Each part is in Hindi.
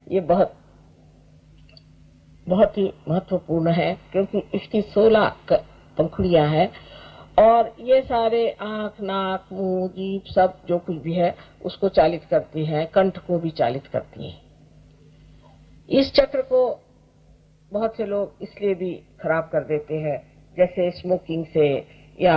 ये बहुत बहुत ही महत्वपूर्ण है, क्योंकि इसकी 16 पंखुड़ियां हैं और ये सारे आंख, नाक, मुंह, जीभ सब जो कुछ भी है उसको चालित करती है, कंठ को भी चालित करती है। इस चक्र को बहुत से लोग इसलिए भी खराब कर देते हैं, जैसे स्मोकिंग से या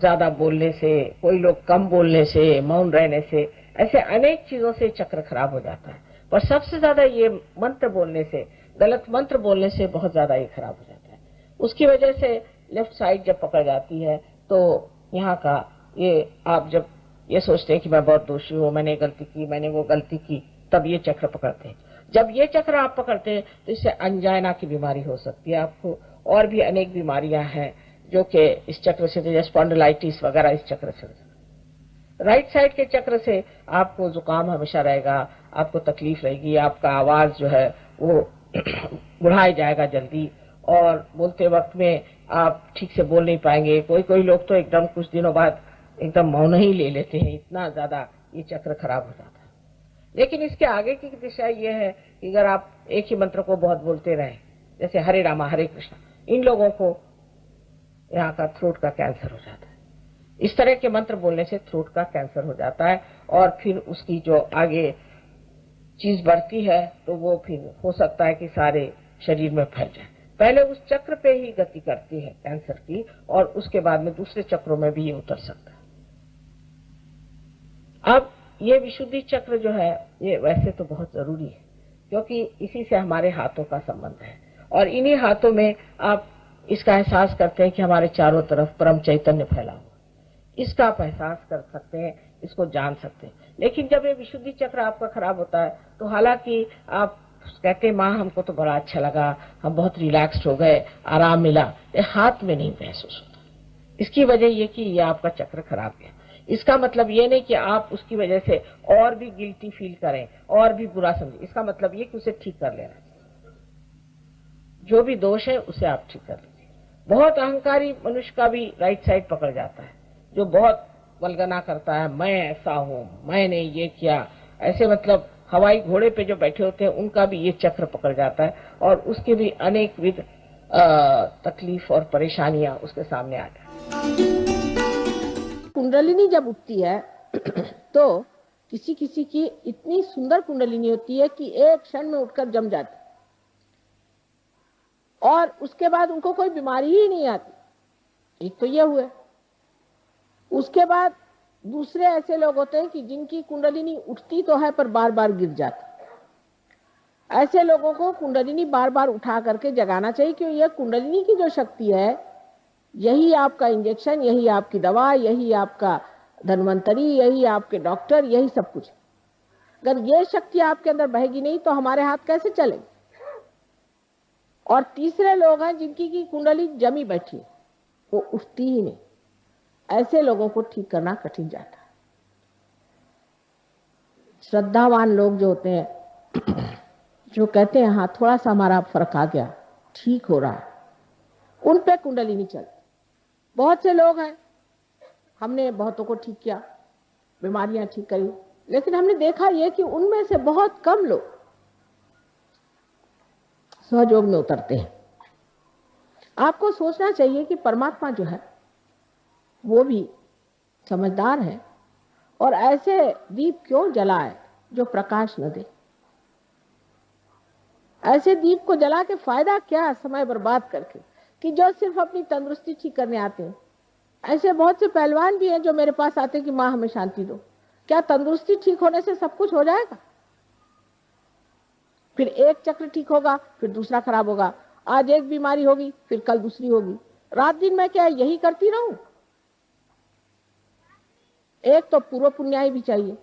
ज्यादा बोलने से, कोई लोग कम बोलने से, मौन रहने से, ऐसे अनेक चीजों से चक्र खराब हो जाता है। पर सबसे ज्यादा ये मंत्र बोलने से, गलत मंत्र बोलने से बहुत ज्यादा ये खराब हो जाता है। उसकी वजह से लेफ्ट साइड जब पकड़ जाती है तो यहाँ का ये, आप जब ये सोचते हैं कि मैं बहुत दोषी हूँ, मैंने गलती की, मैंने वो गलती की, तब ये चक्र पकड़ते हैं। जब ये चक्र आप पकड़ते हैं तो इससे अंजाइना की बीमारी हो सकती है आपको, और भी अनेक बीमारियां हैं जो कि इस चक्र से, जैसे स्पॉन्डिलाइटिस वगैरह इस चक्र से। राइट साइड के चक्र से आपको जुकाम हमेशा रहेगा, आपको तकलीफ रहेगी, आपका आवाज जो है वो बुढ़ाई जाएगा जल्दी, और बोलते वक्त में आप ठीक से बोल नहीं पाएंगे। कोई कोई लोग तो एकदम कुछ दिनों बाद एकदम मौन ही ले लेते हैं, इतना ज्यादा ये चक्र खराब हो जाता है। लेकिन इसके आगे की दिशा ये है कि अगर आप एक ही मंत्र को बहुत बोलते रहे, जैसे हरे रामा हरे कृष्णा, इन लोगों को यहाँ का थ्रोट का कैंसर हो जाता है। इस तरह के मंत्र बोलने से थ्रोट का कैंसर हो जाता है, और फिर उसकी जो आगे चीज बढ़ती है तो वो फिर हो सकता है कि सारे शरीर में फैल जाए। पहले उस चक्र पे ही गति करती है कैंसर की, और उसके बाद में दूसरे चक्रों में भी ये उतर सकता है। अब ये विशुद्धि चक्र जो है ये वैसे तो बहुत जरूरी है, क्योंकि इसी से हमारे हाथों का संबंध है, और इन्हीं हाथों में आप इसका एहसास करते हैं कि हमारे चारों तरफ परम चैतन्य फैला हुआ, इसका आप एहसास कर सकते हैं, इसको जान सकते हैं। लेकिन जब ये विशुद्धि चक्र आपका खराब होता है तो हालांकि आप कहते हैं माँ हमको तो बड़ा अच्छा लगा, हम बहुत रिलैक्स्ड हो गए, आराम मिला, ये हाथ में नहीं महसूस होता। इसकी वजह ये कि ये आपका चक्र खराब है। इसका मतलब ये नहीं कि आप उसकी वजह से और भी गिल्टी फील करें और भी बुरा समझें। इसका मतलब ये कि उसे ठीक कर लेना, जो भी दोष है उसे आप ठीक कर लीजिए। बहुत अहंकारी मनुष्य का भी राइट साइड पकड़ जाता है, जो बहुत वल्गना करता है, मैं ऐसा हूं, मैंने ये किया, ऐसे मतलब हवाई घोड़े पे जो बैठे होते हैं उनका भी ये चक्र पकड़ जाता है, और उसके भी अनेक विध तकलीफ और परेशानियां उसके सामने आ जाती। कुंडलिनी जब उठती है तो किसी किसी की इतनी सुंदर कुंडलिनी होती है कि एक क्षण में उठकर जम जाती, और उसके बाद उनको कोई बीमारी ही नहीं आती। एक तो ये हुए। उसके बाद दूसरे ऐसे लोग होते हैं कि जिनकी कुंडलिनी उठती तो है पर बार बार गिर जाती। ऐसे लोगों को कुंडलिनी बार बार उठा करके जगाना चाहिए, क्योंकि यह कुंडलिनी की जो शक्ति है, यही आपका इंजेक्शन, यही आपकी दवा, यही आपका धन्वंतरी, यही आपके डॉक्टर, यही सब कुछ। अगर ये शक्ति आपके अंदर बहेगी नहीं तो हमारे हाथ कैसे चलेंगे। और तीसरे लोग हैं जिनकी की कुंडली जमी बैठी, वो उठती ही नहीं। ऐसे लोगों को ठीक करना कठिन जाता है। श्रद्धावान लोग जो होते हैं, जो कहते हैं हाँ थोड़ा सा हमारा फर्क आ गया, ठीक हो रहा है, उन पे कुंडली नहीं चलती। बहुत से लोग हैं, हमने बहुतों को ठीक किया, बीमारियां ठीक करी, लेकिन हमने देखा ये कि उनमें से बहुत कम लोग सहयोग में उतरते हैं। आपको सोचना चाहिए कि परमात्मा जो है वो भी समझदार है, और ऐसे दीप क्यों जलाए जो प्रकाश न दे। ऐसे दीप को जला के फायदा क्या समय बर्बाद करके, कि जो सिर्फ अपनी तंदुरुस्ती ठीक करने आते हैं। ऐसे बहुत से पहलवान भी हैं जो मेरे पास आते हैं कि माँ हमें शांति दो। क्या तंदुरुस्ती ठीक होने से सब कुछ हो जाएगा? फिर एक चक्र ठीक होगा, फिर दूसरा खराब होगा। आज एक बीमारी होगी, फिर कल दूसरी होगी। रात दिन मैं क्या यही करती रहूं? एक तो पूर्व पुण्याई भी चाहिए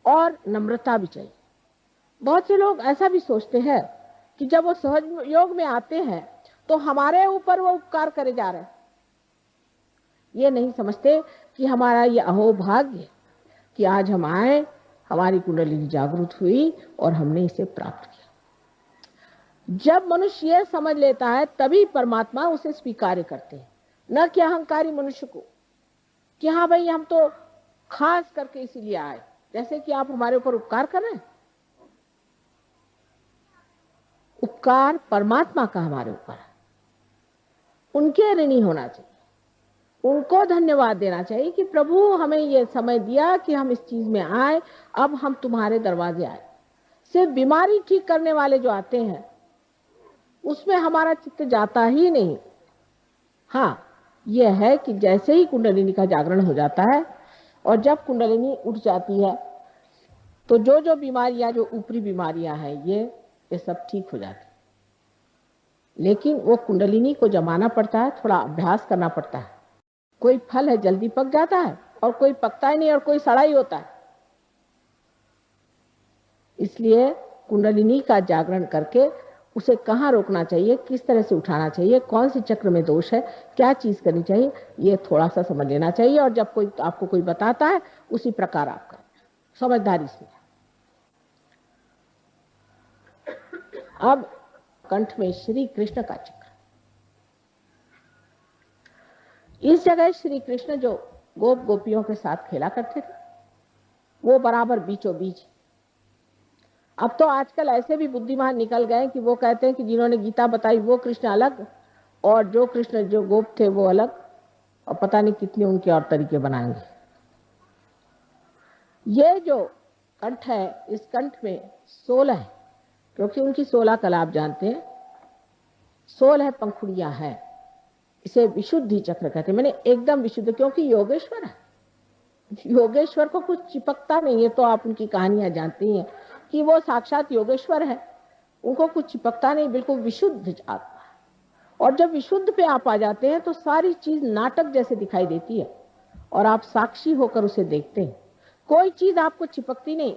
और नम्रता भी चाहिए। बहुत से लोग ऐसा भी सोचते हैं कि जब वो सहयोग में आते हैं तो हमारे ऊपर वो उपकार करे जा रहे हैं। ये नहीं समझते कि हमारा ये अहोभाग्य है कि आज हम आए, हमारी कुंडली जागृत हुई और हमने इसे प्राप्त किया। जब मनुष्य ये समझ लेता है तभी परमात्मा उसे स्वीकार करते हैं, न कि अहंकारी मनुष्य को। कि हाँ भाई हम तो खास करके इसीलिए आए, जैसे कि आप हमारे ऊपर उपकार कर रहे हैं। उपकार परमात्मा का हमारे ऊपर है, उनके ऋणी होना चाहिए, उनको धन्यवाद देना चाहिए कि प्रभु हमें ये समय दिया कि हम इस चीज में आए, अब हम तुम्हारे दरवाजे आए। सिर्फ बीमारी ठीक करने वाले जो आते हैं उसमें हमारा चित्त जाता ही नहीं। हाँ, यह है कि जैसे ही कुंडलिनी का जागरण हो जाता है और जब कुंडलिनी उठ जाती है तो जो जो बीमारियां, जो ऊपरी बीमारियां हैं, ये सब ठीक हो जाती है। लेकिन वो कुंडलिनी को जमाना पड़ता है, थोड़ा अभ्यास करना पड़ता है। कोई फल है जल्दी पक जाता है और कोई पकता ही नहीं और कोई सड़ा ही होता है। इसलिए कुंडलिनी का जागरण करके उसे कहाँ रोकना चाहिए, किस तरह से उठाना चाहिए, कौन सी चक्र में दोष है, क्या चीज करनी चाहिए, ये थोड़ा सा समझ लेना चाहिए। और जब कोई आपको कोई बताता है उसी प्रकार आप करें, समझदारी से। अब कंठ में श्री कृष्ण का चक्र। इस जगह श्री कृष्ण जो गोप गोपियों के साथ खेला करते थे वो बराबर बीचों बीच। अब तो आजकल ऐसे भी बुद्धिमान निकल गए कि वो कहते हैं कि जिन्होंने गीता बताई वो कृष्ण अलग और जो कृष्ण जो गोप थे वो अलग, और पता नहीं कितने उनके और तरीके बनाएंगे। ये जो कंठ है, इस कंठ में 16 है, क्योंकि उनकी 16 कला आप जानते हैं, 16 पंखुड़ियां हैं। इसे विशुद्धि चक्र कहते हैं, मैंने एकदम विशुद्ध, क्योंकि योगेश्वर है। योगेश्वर को कुछ चिपकता नहीं है। तो आप उनकी कहानियां जानती हैं कि वो साक्षात योगेश्वर है, उनको कुछ चिपकता नहीं, बिल्कुल विशुद्ध आत्मा। और जब विशुद्ध पे आप आ जाते हैं तो सारी चीज नाटक जैसे दिखाई देती है और आप साक्षी होकर उसे देखते हैं। कोई चीज आपको चिपकती नहीं,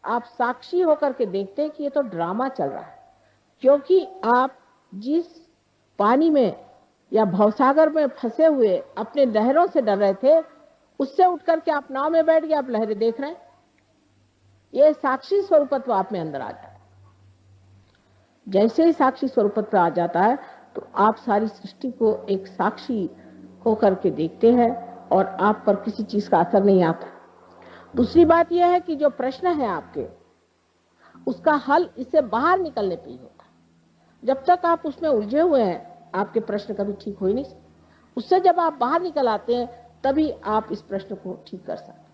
आप साक्षी होकर के देखते हैं कि ये तो ड्रामा चल रहा है। क्योंकि आप जिस पानी में या भवसागर में फंसे हुए अपने लहरों से डर रहे थे, उससे उठकर के आप नाव में बैठ गए, आप लहरें देख रहे हैं। ये साक्षी स्वरूपत्व आप में अंदर आ जाता है। जैसे ही साक्षी स्वरूपत्व आ जाता है तो आप सारी सृष्टि को एक साक्षी होकर के देखते हैं और आप पर किसी चीज का असर नहीं आता। दूसरी बात यह है कि जो प्रश्न है आपके, उसका हल इससे बाहर निकलने पे ही होता है। जब तक आप उसमें उलझे हुए हैं आपके प्रश्न कभी ठीक हो ही नहीं सकते। उससे जब आप बाहर निकल आते हैं तभी आप इस प्रश्न को ठीक कर सकते।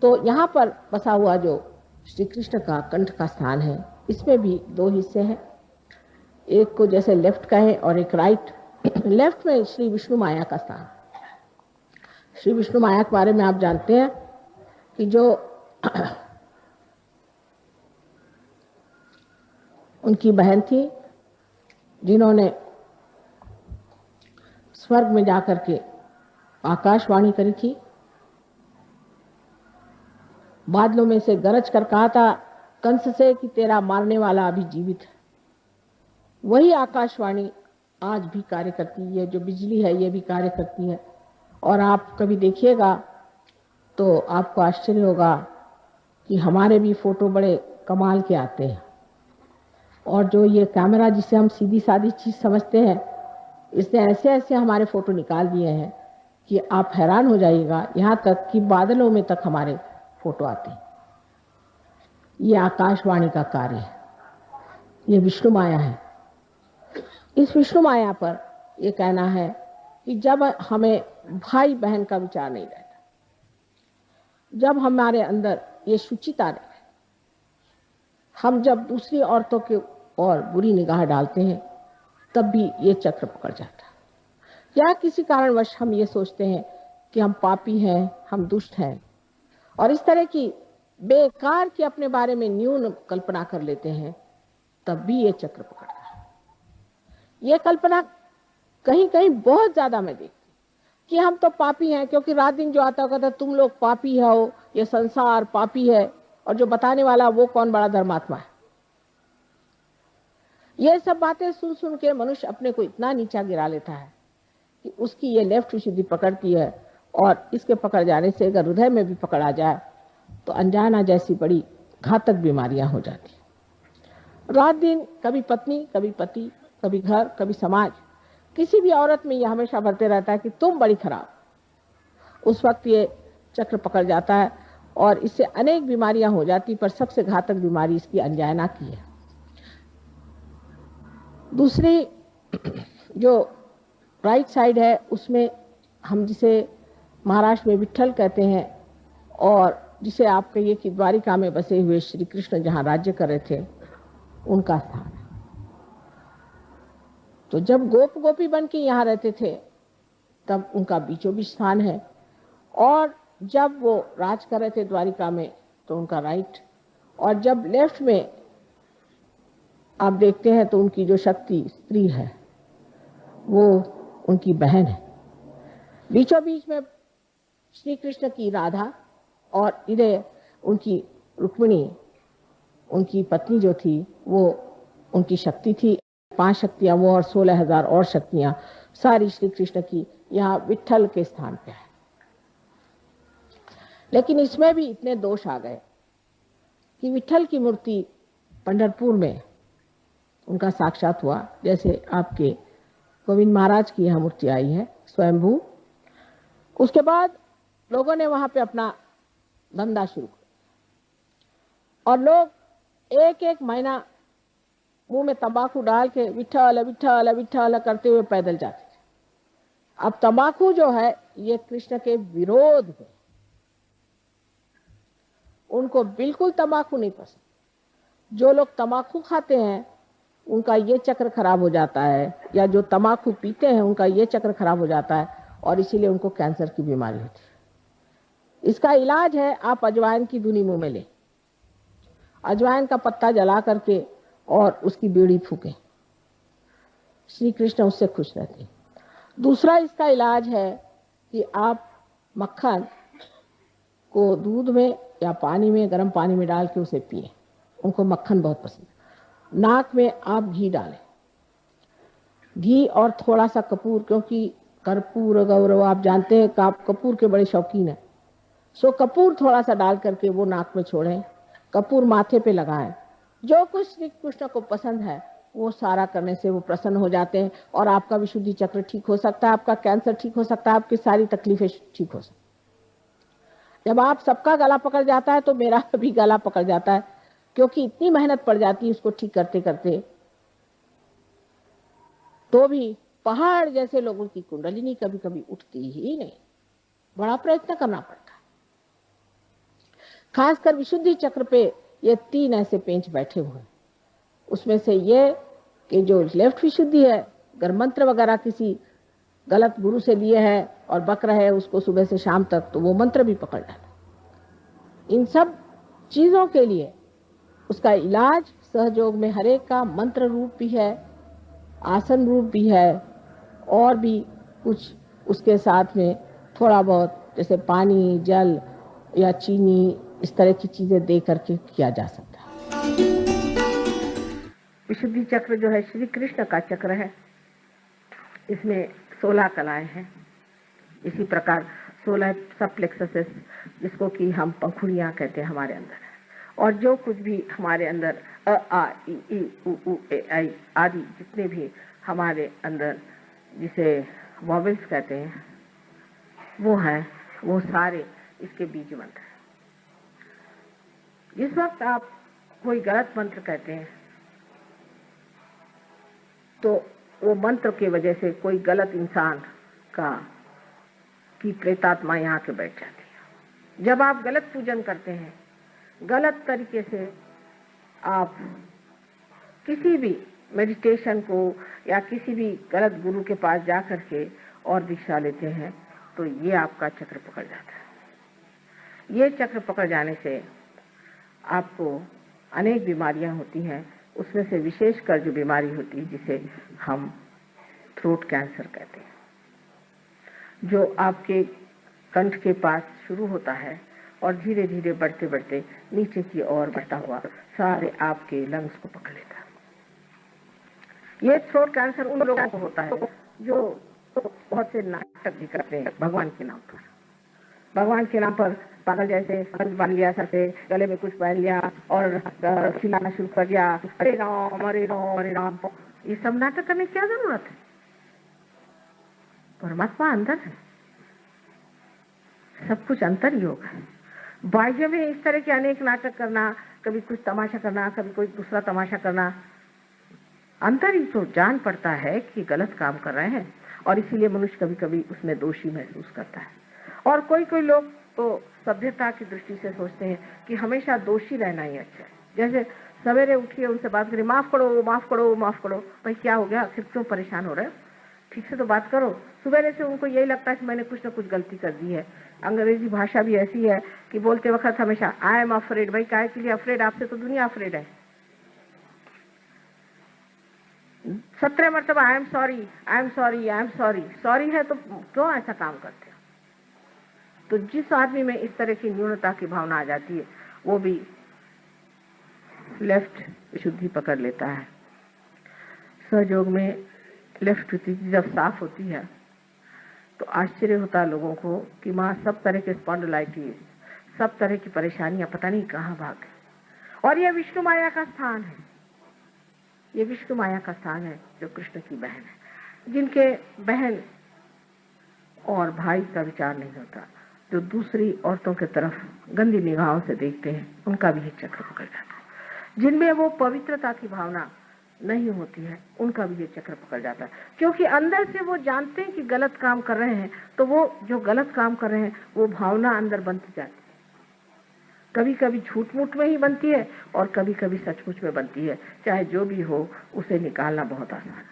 तो यहाँ पर बसा हुआ जो श्री कृष्ण का कंठ का स्थान है, इसमें भी 2 हिस्से हैं। एक को जैसे लेफ्ट का है और एक राइट। लेफ्ट में श्री विष्णु माया का स्थान। श्री विष्णु माया के बारे में आप जानते हैं कि जो उनकी बहन थी जिन्होंने स्वर्ग में जाकर के आकाशवाणी करी थी, बादलों में से गरज कर कहा था कंस से कि तेरा मारने वाला अभी जीवित है। वही आकाशवाणी आज भी कार्य करती है। जो बिजली है ये भी कार्य करती है। और आप कभी देखिएगा तो आपको आश्चर्य होगा कि हमारे भी फोटो बड़े कमाल के आते हैं। और जो ये कैमरा जिसे हम सीधी सादी चीज समझते हैं, इसने ऐसे ऐसे हमारे फोटो निकाल दिए हैं कि आप हैरान हो जाइएगा। यहाँ तक कि बादलों में तक हमारे फोटो आते हैं। ये आकाशवाणी का कार्य है, ये विष्णु माया है। इस विष्णु माया पर ये कहना है कि जब हमें भाई बहन का विचार नहीं रहता, जब हमारे अंदर ये शुचिता रहे, हम जब दूसरी औरतों के और बुरी निगाह डालते हैं तब भी ये चक्र पकड़ जाता है। या किसी कारणवश हम ये सोचते हैं कि हम पापी हैं, हम दुष्ट हैं, और इस तरह की बेकार की अपने बारे में न्यून कल्पना कर लेते हैं, तब भी ये चक्र पकड़ता है। ये कल्पना कहीं कहीं बहुत ज्यादा मैं देखती कि हम तो पापी हैं, क्योंकि रात दिन जो आता कहता तुम लोग पापी हो, ये संसार पापी है, और जो बताने वाला वो कौन बड़ा धर्मात्मा है। ये सब बातें सुन सुन के मनुष्य अपने को इतना नीचा गिरा लेता है कि उसकी ये लेफ्ट विशुद्धि पकड़ती है, और इसके पकड़ जाने से अगर हृदय में भी पकड़ आ जाए तो अनजाना जैसी बड़ी घातक बीमारियां हो जाती हैं। रात दिन कभी पत्नी, कभी पति, कभी घर, कभी समाज, किसी भी औरत में यह हमेशा बढ़ते रहता है कि तुम बड़ी खराब, उस वक्त ये चक्र पकड़ जाता है और इससे अनेक बीमारियां हो जाती, पर सबसे घातक बीमारी इसकी अंजाइना की है। दूसरी जो राइट साइड है उसमें हम जिसे महाराष्ट्र में विट्ठल कहते हैं और जिसे आप कहिए कि द्वारिका में बसे हुए श्री कृष्ण जहाँ राज्य कर रहे थे उनका स्थान है। तो जब गोप गोपी बन के यहाँ रहते थे तब उनका बीचों बीच स्थान है, और जब वो राज कर रहे थे द्वारिका में तो उनका राइट, और जब लेफ्ट में आप देखते हैं तो उनकी जो शक्ति स्त्री है वो उनकी बहन है। बीचों बीच में श्री कृष्ण की राधा और इधर उनकी रुक्मिणी, उनकी पत्नी जो थी वो उनकी शक्ति थी। 5 शक्तियां वो और 16,000 और शक्तियां सारी श्री कृष्ण की यहाँ विट्ठल के स्थान पे है। लेकिन इसमें भी इतने दोष आ गए कि विट्ठल की मूर्ति पंढरपुर में उनका साक्षात हुआ, जैसे आपके गोविंद महाराज की यहाँ मूर्ति आई है स्वयंभू। उसके बाद लोगों ने वहां पे अपना धंधा शुरू किया और लोग एक एक महीना मुंह में तंबाकू डाल के विट्ठल विट्ठल विट्ठल करते हुए पैदल जाते थे। अब तंबाकू जो है ये कृष्ण के विरोध में, उनको बिल्कुल तंबाकू नहीं पसंद। जो लोग तंबाकू खाते हैं उनका ये चक्र खराब हो जाता है, या जो तंबाकू पीते हैं उनका ये चक्र खराब हो जाता है और इसीलिए उनको कैंसर की बीमारी होती है। इसका इलाज है आप अजवाइन की धुनी मुंह में लें, अजवाइन का पत्ता जला करके और उसकी बीड़ी फूकें, श्री कृष्ण उससे खुश रहते हैं। दूसरा इसका इलाज है कि आप मक्खन को दूध में या पानी में, गर्म पानी में डाल के उसे पिए, उनको मक्खन बहुत पसंद है। नाक में आप घी डालें, घी और थोड़ा सा कपूर, क्योंकि कर्पूर गौरव आप जानते हैं कि आप कपूर के बड़े शौकीन हैं, सो कपूर थोड़ा सा डाल करके वो नाक में छोड़ें, कपूर माथे पे लगाएं। जो कुछ श्री कृष्ण को पसंद है वो सारा करने से वो प्रसन्न हो जाते हैं और आपका विशुद्धि चक्र ठीक हो सकता है, आपका कैंसर ठीक हो सकता है, आपकी सारी तकलीफें ठीक हो सकती। जब आप सबका गला पकड़ जाता है तो मेरा भी गला पकड़ जाता है, क्योंकि इतनी मेहनत पड़ जाती है उसको ठीक करते करते, तो भी पहाड़ जैसे लोगों की कुंडलिनी कभी कभी उठती ही नहीं, बड़ा प्रयत्न करना पड़ता है। खासकर विशुद्धि चक्र पे ये 3 ऐसे पेंच बैठे हुए हैं। उसमें से ये कि जो लेफ्ट विशुद्धि है, अगर मंत्र वगैरह किसी गलत गुरु से लिए है और बक रहे है उसको सुबह से शाम तक, तो वो मंत्र भी पकड़ डाले। इन सब चीजों के लिए उसका इलाज सहयोग में हरेक का मंत्र रूप भी है, आसन रूप भी है, और भी कुछ उसके साथ में थोड़ा बहुत जैसे पानी, जल या चीनी, इस तरह की चीजें दे करके किया जा सकता है। विशुद्धि चक्र जो है श्री कृष्ण का चक्र है, इसमें 16 कलाएं हैं। इसी प्रकार 16 सब प्लेक्ससेस, जिसको कि हम पंखुड़ियां कहते हैं, हमारे अंदर है। और जो कुछ भी हमारे अंदर अ आ इ ई उ ऊ ए आई आदि जितने भी हमारे अंदर जिसे वॉवेल्स कहते हैं वो है, वो सारे इसके बीज मंत्र हैं। जिस वक्त आप कोई गलत मंत्र कहते हैं तो वो मंत्र की वजह से कोई गलत इंसान की प्रेतात्मा यहाँ के बैठ जाती है। जब आप गलत पूजन करते हैं, गलत तरीके से आप किसी भी मेडिटेशन को या किसी भी गलत गुरु के पास जा करके और दीक्षा लेते हैं, तो ये आपका चक्र पकड़ जाता है। ये चक्र पकड़ जाने से आपको अनेक बीमारियां होती हैं। उसमें से विशेषकर जो बीमारी होती है जिसे हम थ्रोट कैंसर कहते हैं, जो आपके कंठ के पास शुरू होता है और धीरे धीरे बढ़ते बढ़ते नीचे की ओर बढ़ता हुआ सारे आपके लंग्स को पकड़ लेता है। ये थ्रोट कैंसर उन लोगों को होता है जो बहुत से नाटक भी करते हैं भगवान के नाम पर। भगवान के नाम पर पागल जैसे बांध लिया, सर पे गले में कुछ पहन लिया और खिलाना शुरू कर दिया, अरे राम अरे राम अरे राम। ये सब नाटक करने की क्या जरूरत है? परमात्मा अंदर है। सब कुछ अंतर योग है। बाह्य में इस तरह के अनेक नाटक करना, कभी कुछ तमाशा करना, कभी कोई दूसरा तमाशा करना, अंतर ही तो जान पड़ता है कि गलत काम कर रहे हैं, और इसीलिए मनुष्य कभी कभी उसमें दोषी महसूस करता है। और कोई कोई लोग तो सभ्यता की दृष्टि से सोचते हैं कि हमेशा दोषी रहना ही अच्छा है। जैसे सवेरे उठिए, उनसे बात करिए, माफ करो माफ करो माफ करो, भाई क्या हो गया, आखिर क्यों परेशान हो रहे हो, ठीक से तो बात करो। सवेरे से उनको यही लगता है कि मैंने कुछ ना कुछ गलती कर दी है। अंग्रेजी भाषा भी ऐसी है कि बोलते वक्त हमेशा आई एम अफ्रेड, भाई काहे के लिए अफ्रेड, आपसे तो दुनिया अफ्रेड है। 17 मरतबा I am sorry I am sorry I am sorry, sorry है तो क्यों ऐसा काम करते हो। तो जिस आदमी में इस तरह की न्यूनता की भावना आ जाती है, वो भी लेफ्ट विशुद्धि पकड़ लेता है। सहयोग में लेफ्ट विशुद्धि जब साफ होती है तो आश्चर्य होता है लोगों को कि माँ सब तरह के स्पॉन्डिलाइटिस, सब तरह की परेशानियां पता नहीं कहाँ भाग गई। और यह विष्णु माया का स्थान है, ये विष्णु माया का स्थान है जो कृष्ण की बहन है। जिनके बहन और भाई का विचार नहीं होता, जो दूसरी औरतों की तरफ गंदी निगाहों से देखते हैं, उनका भी ये चक्र पकड़ जाता है। जिनमें वो पवित्रता की भावना नहीं होती है, उनका भी ये चक्र पकड़ जाता है। क्योंकि अंदर से वो जानते हैं कि गलत काम कर रहे हैं, तो वो जो गलत काम कर रहे हैं वो भावना अंदर बनती जाती है। कभी कभी झूठ मूठ में ही बनती है और कभी कभी सचमुच में बनती है। चाहे जो भी हो, उसे निकालना बहुत आसान है।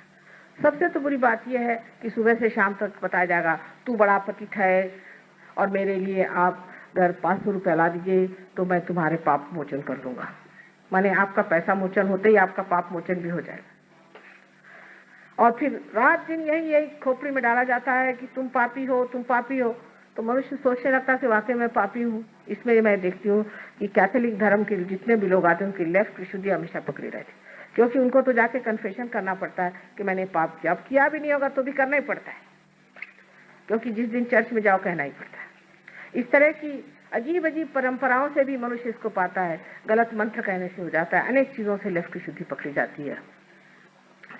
सबसे तो बुरी बात यह है कि सुबह से शाम तक बताया जाएगा तू बड़ा पतित है और मेरे लिए आप अगर 500 रुपये ला दीजिए तो मैं तुम्हारे पाप मोचन कर दूंगा। माने आपका पैसा मोचन होते ही आपका पाप मोचन भी हो जाएगा। और फिर रात दिन यही खोपड़ी में डाला जाता है कि तुम पापी हो, तुम पापी हो। तो मनुष्य सोचने लगता है कि वाकई मैं पापी हूँ। इसमें मैं देखती हूँ कि कैथोलिक धर्म के जितने भी लोग आते हैं उनकी लेफ्ट विशुद्धि हमेशा पकड़ी रहती, क्योंकि उनको तो जाके कन्फेशन करना पड़ता है कि मैंने पाप किया। अब किया भी नहीं होगा तो भी करना ही पड़ता है, क्योंकि जिस दिन चर्च में जाओ कहना ही पड़ता है। इस तरह की अजीब अजीब परंपराओं से भी मनुष्य इसको पाता है। गलत मंत्र कहने से हो जाता है, अनेक चीजों से लेफ्ट विशुद्धि पकड़ी जाती है।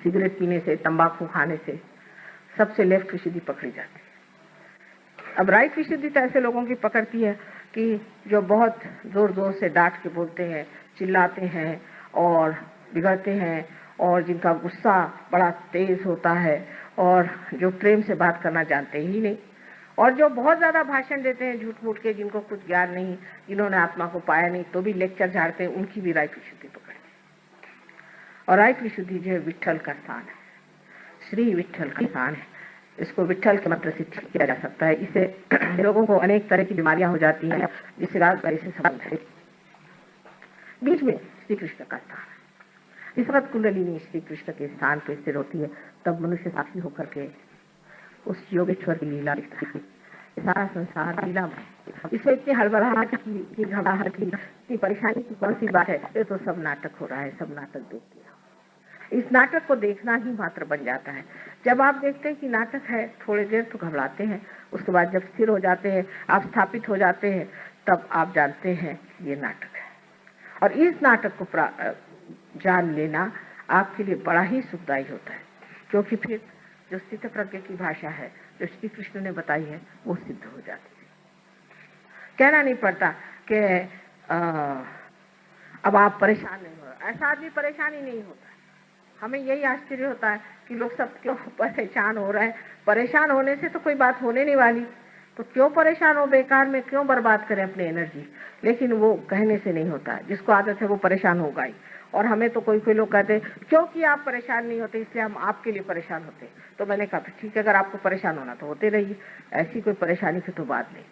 सिगरेट पीने से, तंबाकू खाने से, सबसे लेफ्ट विशुद्धि पकड़ी जाती है। अब राइट विशुद्धि तो ऐसे लोगों की पकड़ती है कि जो बहुत जोर जोर से डांट के बोलते हैं, चिल्लाते हैं और बिगड़ते हैं, और जिनका गुस्सा बड़ा तेज होता है, और जो प्रेम से बात करना जानते ही नहीं, और जो बहुत ज्यादा भाषण देते हैं झूठ मूठ के, जिनको कुछ ज्ञान नहीं, जिन्होंने आत्मा को पाया नहीं, तो भी लेक्चर झाड़ते हैं, उनकी भी राइट विशुद्धि पकड़ती है। और राइट विशुद्धि जो है विट्ठल का स्थान है, श्री विट्ठल का स्थान है। इसको विट्ठल के मंत्र से ठीक किया जा सकता है। इससे लोगों को अनेक तरह की बीमारियां हो जाती हैं जिससे राजगारी से संबंध है। बीच में श्री कृष्ण का स्थान है। इस वक्त कुंडलिनी श्री कृष्ण के स्थान पर स्थिर होती है, तब मनुष्य साक्षी होकर के उस योगेश्वर की लीला दिखता है। सारा संसार लीला में इसमें इतनी हड़बड़ाहट की, घबराहट की, इतनी परेशानी की कौन सी बात है। ये तो सब नाटक हो रहा है, सब नाटक देखते हैं। इस नाटक को देखना ही मात्र बन जाता है। जब आप देखते हैं कि नाटक है, थोड़ी देर तो घबराते हैं, उसके बाद जब स्थिर हो जाते हैं, आप स्थापित हो जाते हैं, तब आप जानते हैं ये नाटक है। और इस नाटक को जान लेना आपके लिए बड़ा ही सुखदायी होता है, क्योंकि फिर जो स्थित प्रज्ञ की भाषा है जो श्री कृष्ण ने बताई है वो सिद्ध हो जाती है। कहना नहीं पड़ता कि अब आप परेशान नहीं हो रहे, ऐसा आदमी परेशान ही नहीं होता। हमें यही आश्चर्य होता है कि लोग सब क्यों परेशान हो रहे हैं। परेशान होने से तो कोई बात होने नहीं वाली, तो क्यों परेशान हो, बेकार में क्यों बर्बाद करें अपनी एनर्जी। लेकिन वो कहने से नहीं होता, जिसको आदत है वो परेशान होगा ही। और हमें तो कोई कोई लोग कहते हैं क्योंकि आप परेशान नहीं होते इसलिए हम आपके लिए परेशान होते। तो मैंने कहा ठीक है, अगर आपको परेशान होना तो होते रहिए, ऐसी कोई परेशानी की तो बात नहीं।